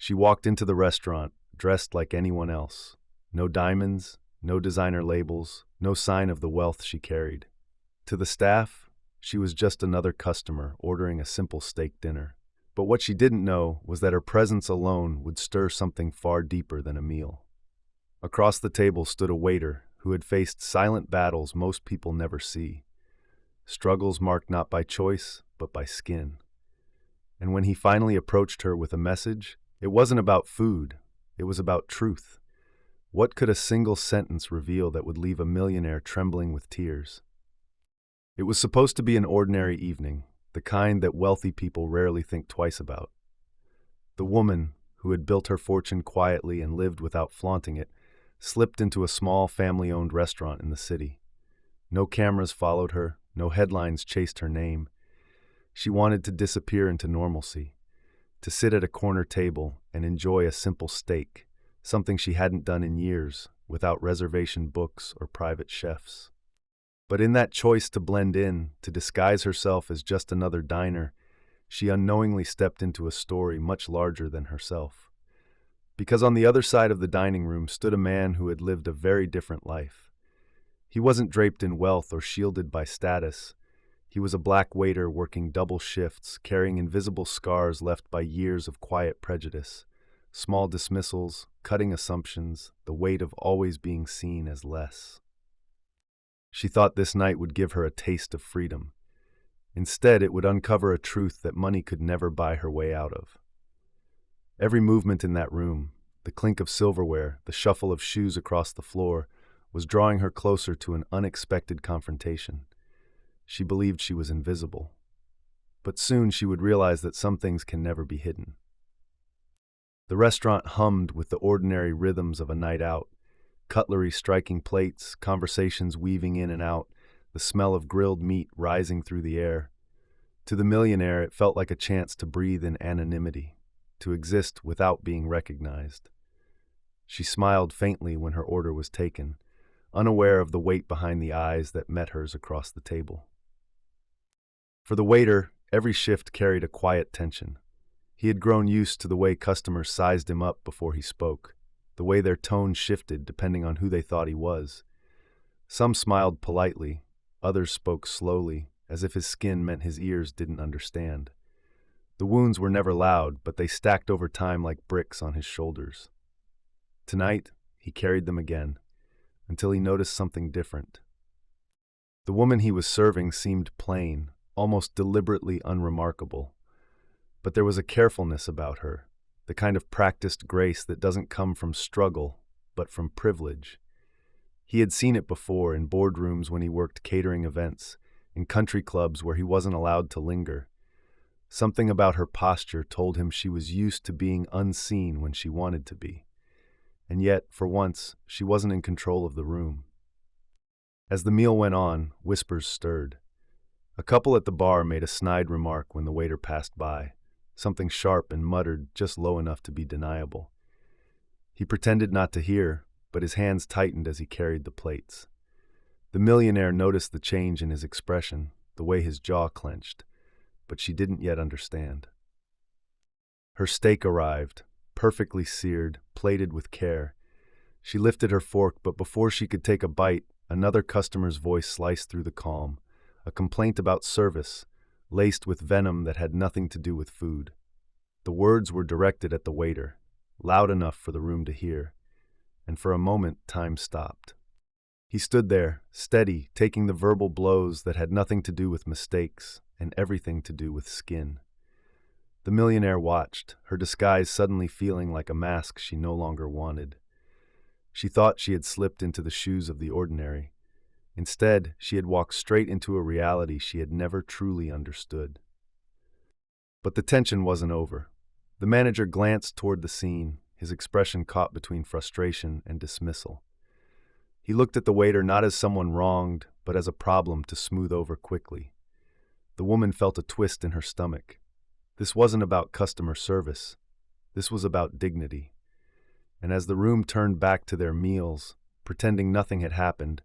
She walked into the restaurant, dressed like anyone else. No diamonds, no designer labels, no sign of the wealth she carried. To the staff, she was just another customer ordering a simple steak dinner. But what she didn't know was that her presence alone would stir something far deeper than a meal. Across the table stood a waiter who had faced silent battles most people never see, struggles marked not by choice, but by skin. And when he finally approached her with a message, it wasn't about food, it was about truth. What could a single sentence reveal that would leave a millionaire trembling with tears? It was supposed to be an ordinary evening, the kind that wealthy people rarely think twice about. The woman, who had built her fortune quietly and lived without flaunting it, slipped into a small family-owned restaurant in the city. No cameras followed her, no headlines chased her name. She wanted to disappear into normalcy, to sit at a corner table and enjoy a simple steak, something she hadn't done in years, without reservation books or private chefs. But in that choice to blend in, to disguise herself as just another diner, she unknowingly stepped into a story much larger than herself. Because on the other side of the dining room stood a man who had lived a very different life. He wasn't draped in wealth or shielded by status. He was a black waiter working double shifts, carrying invisible scars left by years of quiet prejudice, small dismissals, cutting assumptions, the weight of always being seen as less. She thought this night would give her a taste of freedom. Instead, it would uncover a truth that money could never buy her way out of. Every movement in that room, the clink of silverware, the shuffle of shoes across the floor, was drawing her closer to an unexpected confrontation. She believed she was invisible. But soon she would realize that some things can never be hidden. The restaurant hummed with the ordinary rhythms of a night out, cutlery striking plates, conversations weaving in and out, the smell of grilled meat rising through the air. To the millionaire, it felt like a chance to breathe in anonymity, to exist without being recognized. She smiled faintly when her order was taken, unaware of the weight behind the eyes that met hers across the table. For the waiter, every shift carried a quiet tension. He had grown used to the way customers sized him up before he spoke, the way their tone shifted depending on who they thought he was. Some smiled politely, others spoke slowly, as if his skin meant his ears didn't understand. The wounds were never loud, but they stacked over time like bricks on his shoulders. Tonight, he carried them again, until he noticed something different. The woman he was serving seemed plain, almost deliberately unremarkable. But there was a carefulness about her, the kind of practiced grace that doesn't come from struggle, but from privilege. He had seen it before in boardrooms when he worked catering events, in country clubs where he wasn't allowed to linger. Something about her posture told him she was used to being unseen when she wanted to be. And yet, for once, she wasn't in control of the room. As the meal went on, whispers stirred. A couple at the bar made a snide remark when the waiter passed by, something sharp and muttered just low enough to be deniable. He pretended not to hear, but his hands tightened as he carried the plates. The millionaire noticed the change in his expression, the way his jaw clenched, but she didn't yet understand. Her steak arrived, perfectly seared, plated with care. She lifted her fork, but before she could take a bite, another customer's voice sliced through the calm, a complaint about service, laced with venom that had nothing to do with food. The words were directed at the waiter, loud enough for the room to hear, and for a moment time stopped. He stood there, steady, taking the verbal blows that had nothing to do with mistakes and everything to do with skin. The millionaire watched, her disguise suddenly feeling like a mask she no longer wanted. She thought she had slipped into the shoes of the ordinary. Instead, she had walked straight into a reality she had never truly understood. But the tension wasn't over. The manager glanced toward the scene, his expression caught between frustration and dismissal. He looked at the waiter not as someone wronged, but as a problem to smooth over quickly. The woman felt a twist in her stomach. This wasn't about customer service. This was about dignity. And as the room turned back to their meals, pretending nothing had happened,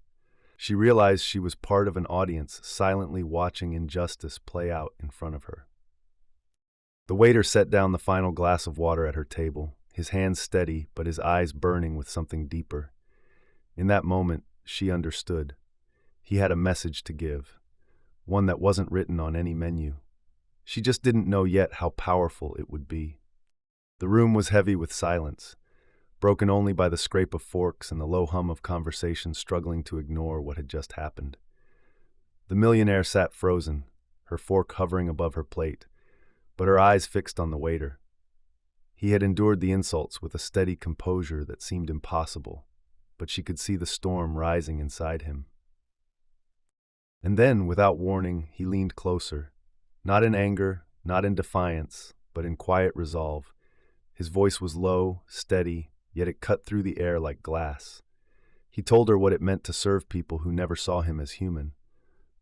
she realized she was part of an audience silently watching injustice play out in front of her. The waiter set down the final glass of water at her table, his hands steady but his eyes burning with something deeper. In that moment, she understood. He had a message to give, one that wasn't written on any menu. She just didn't know yet how powerful it would be. The room was heavy with silence, broken only by the scrape of forks and the low hum of conversation struggling to ignore what had just happened. The millionaire sat frozen, her fork hovering above her plate, but her eyes fixed on the waiter. He had endured the insults with a steady composure that seemed impossible, but she could see the storm rising inside him. And then, without warning, he leaned closer, not in anger, not in defiance, but in quiet resolve. His voice was low, steady, yet it cut through the air like glass. He told her what it meant to serve people who never saw him as human,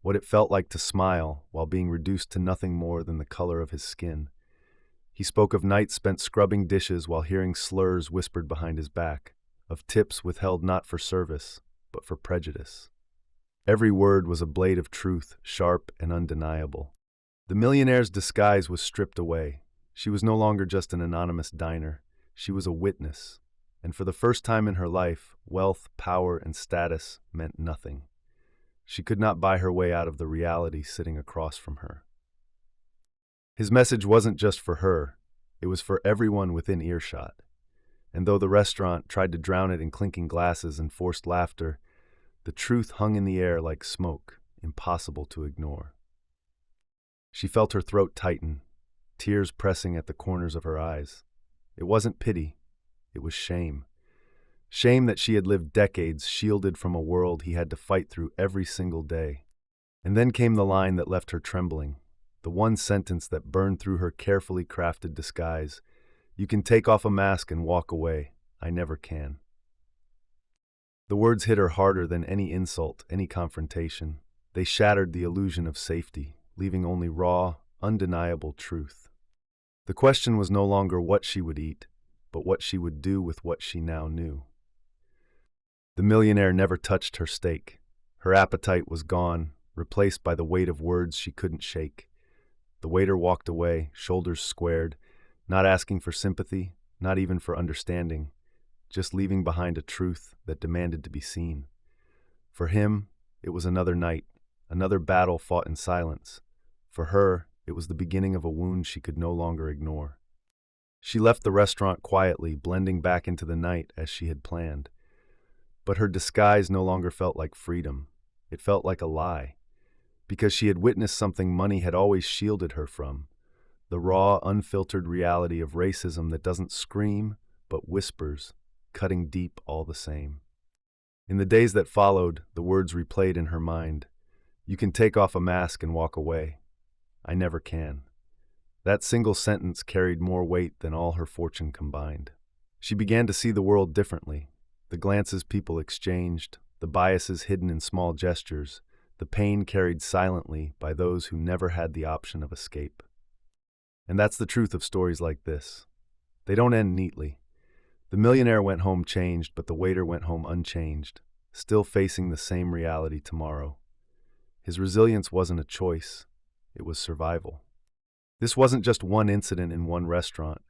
what it felt like to smile while being reduced to nothing more than the color of his skin. He spoke of nights spent scrubbing dishes while hearing slurs whispered behind his back, of tips withheld not for service, but for prejudice. Every word was a blade of truth, sharp and undeniable. The millionaire's disguise was stripped away. She was no longer just an anonymous diner. She was a witness. And for the first time in her life, wealth, power, and status meant nothing. She could not buy her way out of the reality sitting across from her. His message wasn't just for her. It was for everyone within earshot. And though the restaurant tried to drown it in clinking glasses and forced laughter, the truth hung in the air like smoke, impossible to ignore. She felt her throat tighten, tears pressing at the corners of her eyes. It wasn't pity, it was shame. Shame that she had lived decades shielded from a world he had to fight through every single day. And then came the line that left her trembling, the one sentence that burned through her carefully crafted disguise. "You can take off a mask and walk away. I never can." The words hit her harder than any insult, any confrontation. They shattered the illusion of safety, leaving only raw, undeniable truth. The question was no longer what she would eat, but what she would do with what she now knew. The millionaire never touched her steak. Her appetite was gone, replaced by the weight of words she couldn't shake. The waiter walked away, shoulders squared, not asking for sympathy, not even for understanding, just leaving behind a truth that demanded to be seen. For him, it was another night, another battle fought in silence. For her, it was the beginning of a wound she could no longer ignore. She left the restaurant quietly, blending back into the night as she had planned. But her disguise no longer felt like freedom. It felt like a lie, because she had witnessed something money had always shielded her from, the raw, unfiltered reality of racism that doesn't scream, but whispers, cutting deep all the same. In the days that followed, the words replayed in her mind. "You can take off a mask and walk away. I never can." That single sentence carried more weight than all her fortune combined. She began to see the world differently. The glances people exchanged, the biases hidden in small gestures, the pain carried silently by those who never had the option of escape. And that's the truth of stories like this. They don't end neatly. The millionaire went home changed, but the waiter went home unchanged, still facing the same reality tomorrow. His resilience wasn't a choice, it was survival. This wasn't just one incident in one restaurant.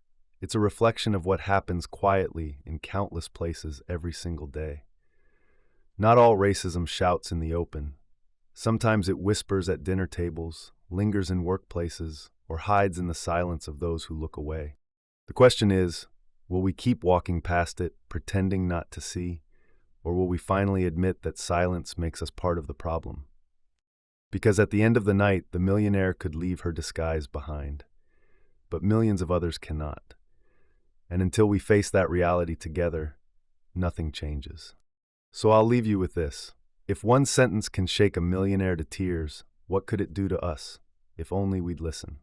It's a reflection of what happens quietly in countless places every single day. Not all racism shouts in the open. Sometimes it whispers at dinner tables, lingers in workplaces, or hides in the silence of those who look away. The question is, will we keep walking past it, pretending not to see, or will we finally admit that silence makes us part of the problem? Because at the end of the night, the millionaire could leave her disguise behind, but millions of others cannot. And until we face that reality together, nothing changes. So I'll leave you with this. If one sentence can shake a millionaire to tears, what could it do to us, if only we'd listen?